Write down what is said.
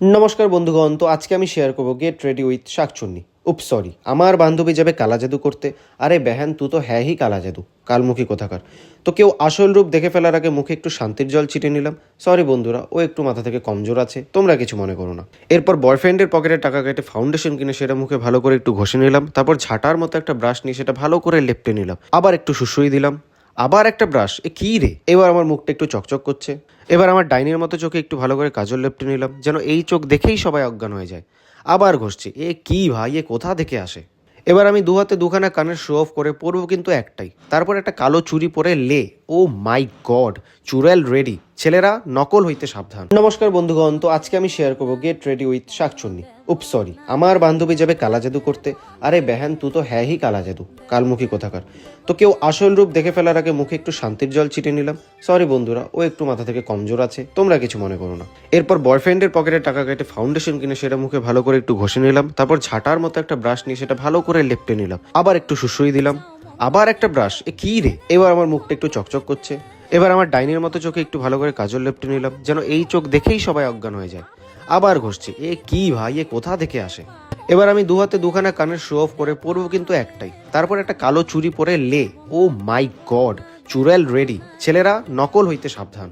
নমস্কার বন্ধুগণ, তো আজকে আমি শেয়ার করবো গেট রেডি উইথ শাকচুন্নি। সরি, আমার বান্ধবী যাবে কালা জাদু করতে। আরে বেহেন, তু তো হ্যাঁ হি কালা জাদু, কালমুখী কোথাকার। তো কেউ আসল রূপ দেখে ফেলার আগে মুখে একটু শান্তির জল ছিটিয়ে নিলাম। সরি বন্ধুরা, ও একটু মাথা থেকে কমজোর আছে, তোমরা কিছু মনে করো না। এরপর বয়ফ্রেন্ডের পকেটে টাকা কেটে ফাউন্ডেশন কিনে সেটা মুখে ভালো করে একটু ঘষে নিলাম। তারপর ঝাঁটার মতো একটা ব্রাশ নিয়ে সেটা ভালো করে লেপটে নিলাম। আবার একটু সুসুই দিলাম। আবার একটা ব্রাশ, এ কী রে! এবার আমার মুখটা একটু চকচক করছে। এবার আমার ডাইনির মতো চোখে একটু ভালো করে কাজল লেপটে নিলাম, যেন এই চোখ দেখেই সবাই অজ্ঞান হয়ে যায়। আবার ঘষছি, এ কী ভাই, এ কোথা থেকে আসে! এবার আমি দু হাতে দুখানা কানের শো অফ করে পরবো কিন্তু একটাই, তারপর একটা কালো চুড়ি পরে লে। ও মাই গড, চুড়েল রেডি, ছেলেরা নকল হইতে সাবধান। নমস্কার বন্ধুগণ, তো আজকে আমি শেয়ার করবো গেট রেডি উইথ শাকচুন্নি। সরি, আমার বান্ধবী যাবে কালা জাদু করতে। আরে বেহেন, তু তো হ্যাঁ হি কালা জাদু, কালমুখী কোথাকার। তো কেউ আসল রূপ দেখে ফেলার আগে মুখে একটু শান্তির জল ছিটিয়ে নিলাম। সরি বন্ধুরা, ও একটু মাথা থেকে কমজোর আছে, তোমরা কিছু মনে করো না। এরপর বয়ফ্রেন্ডের পকেটে টাকা কেটে ফাউন্ডেশন কিনে সেটা মুখে ভালো করে একটু ঘষে নিলাম। তারপর ঝাঁটার মতো একটা ব্রাশ নিয়ে সেটা ভালো করে লেপটে নিলাম। আবার একটু সুসুই দিলাম। আবার একটা ব্রাশ, এ কী রে! এবার আমার মুখটা একটু চকচক করছে। এবার আমার ডাইনির মতো চোখে একটু ভালো করে কাজল লেপটে নিলাম, যেন এই চোখ দেখেই সবাই অজ্ঞান হয়ে যায়। আবার ঘষছি, এ কী ভাই, এ কোথা থেকে আসে! এবার আমি দু হাতে দুখানা কানের শো অফ করে পরবো কিন্তু একটাই, তারপর একটা কালো চুড়ি পরে লে। ও মাই গড, চুড়েল রেডি, ছেলেরা নকল হইতে সাবধান।